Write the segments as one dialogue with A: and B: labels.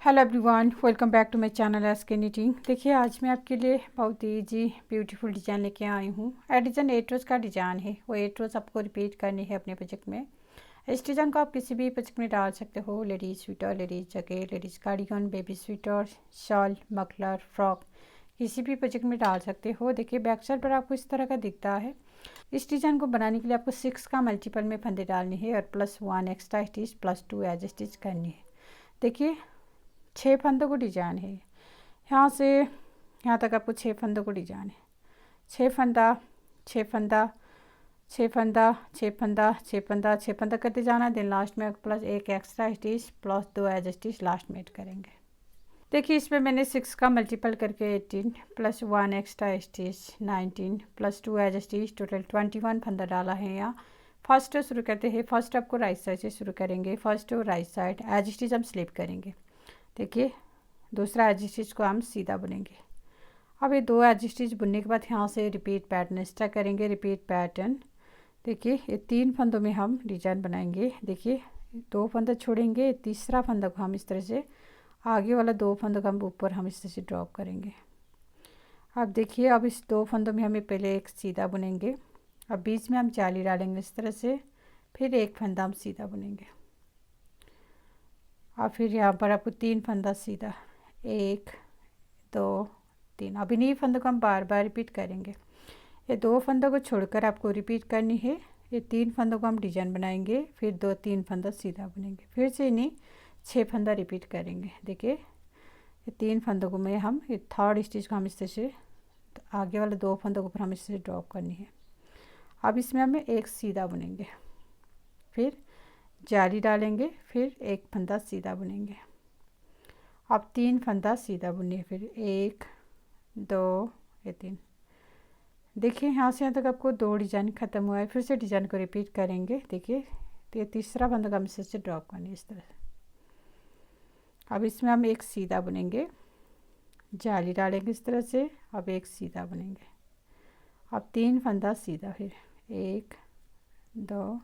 A: Hello everyone, welcome back to my channel SK knitting. देखिए आज मैं आपके लिए बहुत ईजी ब्यूटीफुल डिज़ाइन लेके आई हूँ। डिज़ाइन 8 रोज़ का डिज़ाइन है, वो 8 रोज़ आपको रिपीट करनी है अपने प्रोजेक्ट में। इस डिज़ाइन को आप किसी भी प्रोजेक्ट में डाल सकते हो। Ladies sweater, ladies jacket, ladies cardigan, baby sweater, shawl, muffler, frock, किसी भी प्रोजेक्ट में डाल सकते हो। देखिए बैक साइड पर आपको इस तरह का दिखता है। इस डिज़ाइन को बनाने के लिए आपको 6 का मल्टीपल में फंदे डालनी है और +1 एक्स्ट्रा स्टिच +2 एज स्टिच करनी है। देखिए 6 फंदों को डिजाइन है, यहाँ से यहाँ तक आपको 6 फंदों को डिजाइन है। 6 फंदा 6 फंदा 6 फंदा 6 फंदा 6 फंदा 6 फंदा करते जाना। देन लास्ट में +1 extra stitch +2 as stitch last में ऐड करेंगे। देखिए इसमें मैंने 6 का मल्टीपल करके 18 +1 extra stitch 19 +2 as stitch total 21 फंदा डाला है। यहाँ फर्स्ट शुरू करते हैं। फर्स्ट आपको राइट साइड से शुरू करेंगे। First right side edge stitch हम स्लिप करेंगे। देखिए दूसरा एज स्टिच को हम सीधा बुनेंगे। अब ये 2 एज स्टिच बुनने के बाद यहाँ से रिपीट पैटर्न स्टार्ट करेंगे। रिपीट पैटर्न देखिए ये 3 फंदों में हम डिजाइन बनाएंगे। देखिए 2 फंदा छोड़ेंगे, तीसरा फंदा को हम इस तरह से आगे वाला 2 फंदों का हम ऊपर हम इस तरह से ड्रॉप करेंगे। अब देखिए अब इस 2 फंदों में हमें पहले एक सीधा बुनेंगे। अब बीच में हम जाली डालेंगे इस तरह से, फिर एक फंदा हम सीधा बुनेंगे और फिर यहाँ पर आपको 3 फंदा सीधा 1 2 3। अब इन्हीं फंदों को हम बार बार रिपीट करेंगे। ये 2 फंदों को छोड़कर आपको रिपीट करनी है। ये 3 फंदों को हम डिजाइन बनाएंगे, फिर 2-3 फंदा सीधा बुनेंगे, फिर से इन्हीं 6 फंदा रिपीट करेंगे। देखिए ये 3 फंदों को में हम ये थर्ड स्टिच को हम इस तरह से आगे वाले 2 फंदों को ऊपर हम इस तरह से ड्रॉप करनी है। अब इसमें हमें एक सीधा बुनेंगे, फिर जाली डालेंगे, फिर एक फंदा सीधा बुनेंगे। अब 3 फंदा सीधा बुनिए, फिर 1 2 ये 3। देखिए यहाँ से यहाँ तक आपको 2 डिजाइन ख़त्म हुआ है। फिर से डिजाइन को रिपीट करेंगे। देखिए तो ये तीसरा फंदा हम इस से ड्रॉप करनी है इस तरह से। अब इसमें हम एक सीधा बुनेंगे, जाली डालेंगे इस तरह से। अब एक सीधा बुनेंगे। अब 3 फंदा सीधा, फिर 1 2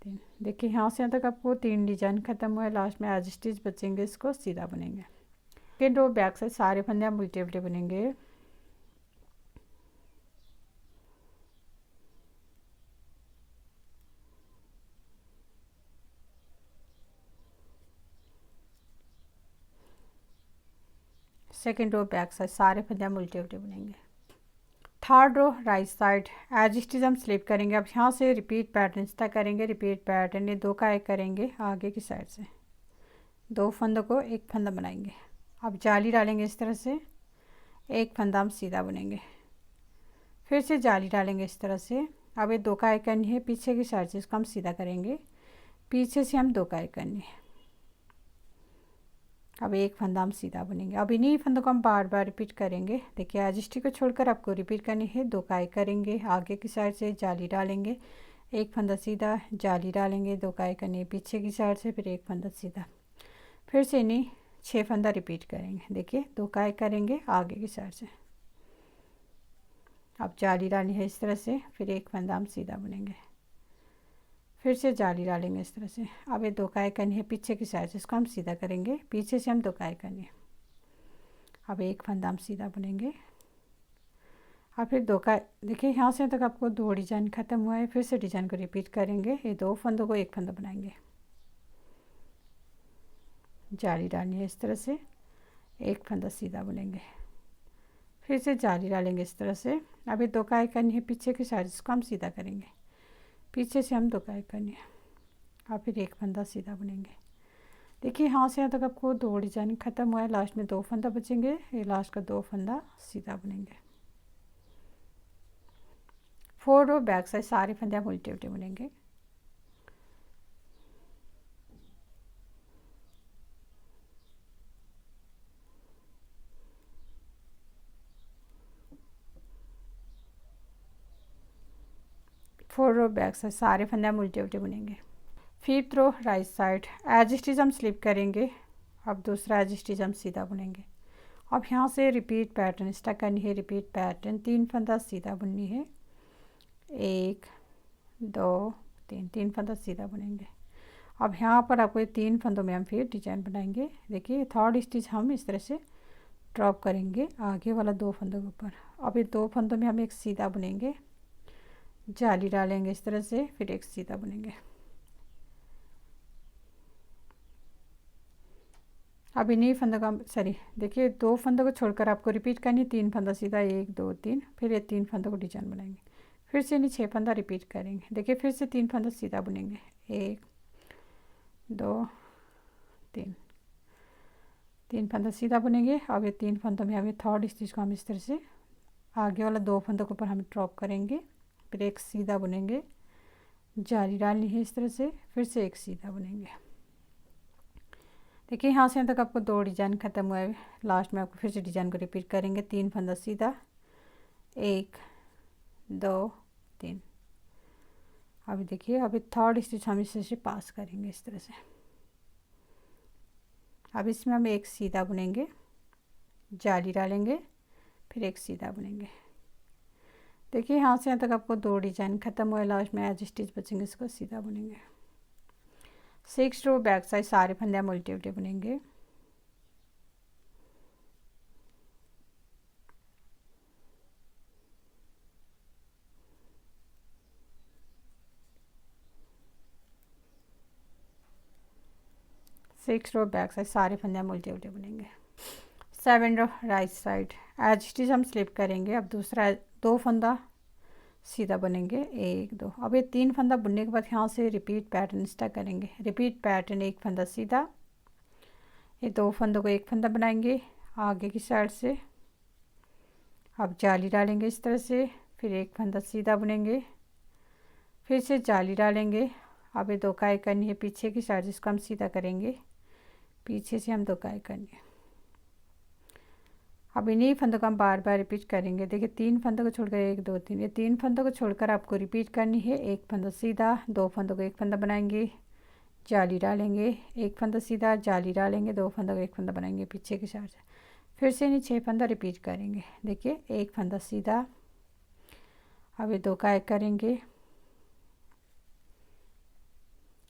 A: 3। देखिए यहाँ से यहाँ तक आपको 3 डिजाइन ख़त्म हुआ है। लास्ट में एज स्टिच बचेंगे, इसको सीधा बुनेंगे। सेकेंड रो बैक साइड सारे फंदे हम उल्टे उल्टे बुनेंगे। सेकेंड रो बैक साइड सारे फंदे हम उल्टे उल्टे बुनेंगे। Third row right side edge stitch हम स्लिप करेंगे। अब यहाँ से रिपीट पैटर्न स्टार्ट करेंगे। रिपीट पैटर्न ये 2 का एक करेंगे आगे की साइड से, 2 फंदों को एक फंदा बनाएंगे। अब जाली डालेंगे इस तरह से, एक फंदा हम सीधा बुनेंगे, फिर से जाली डालेंगे इस तरह से। अब ये 2 का एक करनी है पीछे की साइड से, इसको हम सीधा करेंगे, पीछे से हम 2 का एक करनी है। अब एक फंदा हम सीधा बुनेंगे। अब इन्हीं फंदों को हम बार बार रिपीट करेंगे। देखिए एज स्टिच को छोड़कर आपको रिपीट करनी है। 2 का एक करेंगे आगे की साइड से, जाली डालेंगे, एक फंदा सीधा, जाली डालेंगे, 2 का एक करनी है पीछे की साइड से, फिर एक फंदा सीधा, फिर से इन्हीं 6 फंदा रिपीट करेंगे। देखिए 2 का एक करेंगे आगे की साइड से। अब जाली डालनी है इस तरह से, फिर एक फंदा हम सीधा बुनेंगे, फिर से जाली डालेंगे इस तरह से। अब ये 2 का एक करनी है पीछे की साइड से, इसको हम सीधा करेंगे, पीछे से हम 2 का एक करनी है। अब एक फंदा हम सीधा बुनेंगे और फिर 2 का। देखिए यहाँ से तक आपको 2 डिजाइन ख़त्म हुआ है। फिर से डिजाइन को रिपीट करेंगे। ये 2 फंदों को एक फंदा बनाएंगे, जाली डालनी है इस तरह से, एक फंदा सीधा बुनेंगे, फिर से जाली डालेंगे इस तरह से। अब ये 2 का एक करनी है पीछे की साइड, इसको हम सीधा करेंगे, पीछे से हम 2 का एक करनी है और फिर एक फंदा सीधा बुनेंगे। देखिए यहाँ से यहाँ तक आपको 2 डिजाइन ख़त्म हुआ है। लास्ट में 2 फंदा बचेंगे, ये लास्ट का 2 फंदा सीधा बुनेंगे। 4 रो बैक साइड सारे फंदे हम उल्टे उल्टे बुनेंगे। फोर रो बैक साइड सारे फंदे हम उल्टे उल्टे बुनेंगे। Fifth row right side edge stitch हम स्लिप करेंगे। अब दूसरा एज स्टिच हम सीधा बुनेंगे। अब यहाँ से रिपीट पैटर्न स्टार्ट करनी है। रिपीट पैटर्न 3 फंदा सीधा बुननी है, 1 2 3 फंदा सीधा बुनेंगे। अब यहाँ पर आपको ये 3 फंदों में हम फिर डिजाइन बनाएंगे। देखिए थर्ड स्टिच हम इस तरह से ड्रॉप करेंगे आगे वाला 2 फंदों के ऊपर। अब ये 2 फंदों में हम एक सीधा बुनेंगे, जाली डालेंगे इस तरह से, फिर एक सीधा बुनेंगे। अब इन्हीं फंदों का सॉरी देखिए 2 फंदों को छोड़कर आपको रिपीट करनी, 3 फंदा सीधा, 1 2 3, फिर ये 3 फंदों को डिजाइन बनाएंगे, फिर से इन्हें 6 फंदा रिपीट करेंगे। देखिए फिर से 3 फंदा सीधा बुनेंगे, 1 2 3, 3 फंदा सीधा बुनेंगे। अब ये 3 फंदों में अभी थर्ड स्टिच को हम इस तरह से आगे वाला 2 फंदों के ऊपर हम ड्रॉप करेंगे, फिर एक सीधा बुनेंगे, जाली डालनी है इस तरह से, फिर से एक सीधा बुनेंगे। देखिए यहाँ से तक आपको 2 डिजाइन ख़त्म हुआ है। लास्ट में आपको फिर से डिजाइन को रिपीट करेंगे, 3 फंदा सीधा, 1 2 3। अभी देखिए अभी थर्ड स्टिच हम इस तरह से पास करेंगे इस तरह से। अब इसमें हम एक सीधा बुनेंगे, जाली डालेंगे, फिर एक सीधा बुनेंगे। देखिए यहाँ से यहाँ तक आपको 2 डिजाइन ख़त्म हुआ है। लास्ट में एज स्टिच बचेंगे, इसको सीधा बुनेंगे। 6 रो बैक साइड सारे फंदे हम उल्टे उल्टे बुनेंगे। सिक्स रो बैक साइड सारे फंदे हम उल्टे उल्टे बुनेंगे। 7 रो राइट साइड एज स्टिच हम स्लिप करेंगे। अब दूसरा 2 फंदा सीधा बुनेंगे, 1 2। अब ये 3 फंदा बुनने के बाद यहाँ से रिपीट पैटर्न स्टार्ट करेंगे। रिपीट पैटर्न, 1 फंदा सीधा, ये 2 फंदों को एक फंदा बनाएंगे आगे की साइड से। अब जाली डालेंगे इस तरह से, फिर एक फंदा सीधा बुनेंगे, फिर से जाली डालेंगे। अब ये 2 काई करनी है पीछे की साइड, जिसको हम सीधा करेंगे, पीछे से हम 2 काई करनी है। अब इन्हीं फंदों को हम बार बार रिपीट करेंगे। देखिए 3 फंदों को छोड़कर 1 2 3, ये 3 फंदों को छोड़कर आपको रिपीट करनी है। 1 फंदा सीधा, 2 फंदों को एक फंदा बनाएंगे, जाली डालेंगे, 1 फंदा सीधा, जाली डालेंगे, 2 फंदों को एक फंदा बनाएंगे पीछे की साइड से, फिर से इन्हें 6 फंदा रिपीट करेंगे। देखिए 1 फंदा सीधा, अब ये 2 का एक करेंगे,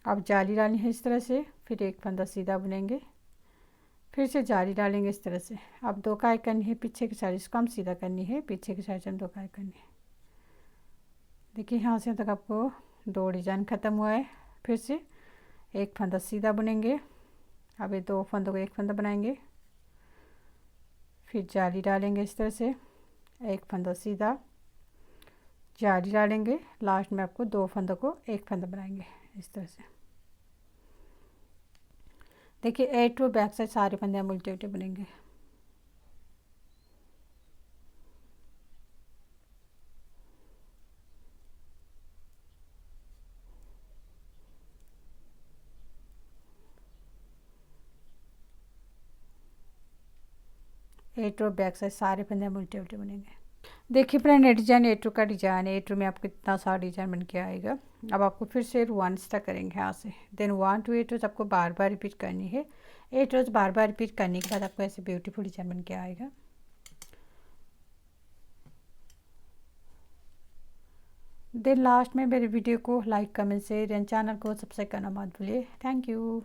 A: अब जाली डालनी है इस तरह से, फिर 1 फंदा सीधा बुनेंगे, फिर से जाली डालेंगे इस तरह से। अब 2 का एक करनी है पीछे की साइड, इसको हम सीधा करनी है, पीछे की साइड से हम 2 का एक करनी है। देखिए यहाँ से तक आपको 2 डिजाइन ख़त्म हुआ है। फिर से 1 फंदा सीधा बुनेंगे, अब ये 2 फंदों को एक फंदा बनाएंगे, फिर जाली डालेंगे इस तरह से, 1 फंदा सीधा, जाली डालेंगे, लास्ट में आपको 2 फंदों को एक फंदा बनाएंगे इस तरह से। देखिए 8 रो बैक साइड सारे फंदे हम उल्टे उल्टे बुनेंगे। एट रो बैक साइड सारे फंदे हम उल्टे उल्टे बुनेंगे। देखिए फ्रेंड ये डिजाइन 8 रो का डिजाइन है। 8 रो में आपको इतना सारा डिजाइन बन के आएगा। अब आपको फिर से 1 स्टार्ट करेंगे यहाँ से, देन 1 to 8 रोज आपको बार बार रिपीट करनी है। 8 रोज बार बार रिपीट करने के बाद आपको ऐसे ब्यूटीफुल डिजाइन बन के आएगा। देन लास्ट में मेरे वीडियो को like comment share and channel को सब्सक्राइब करना मत भूलिए। Thank you.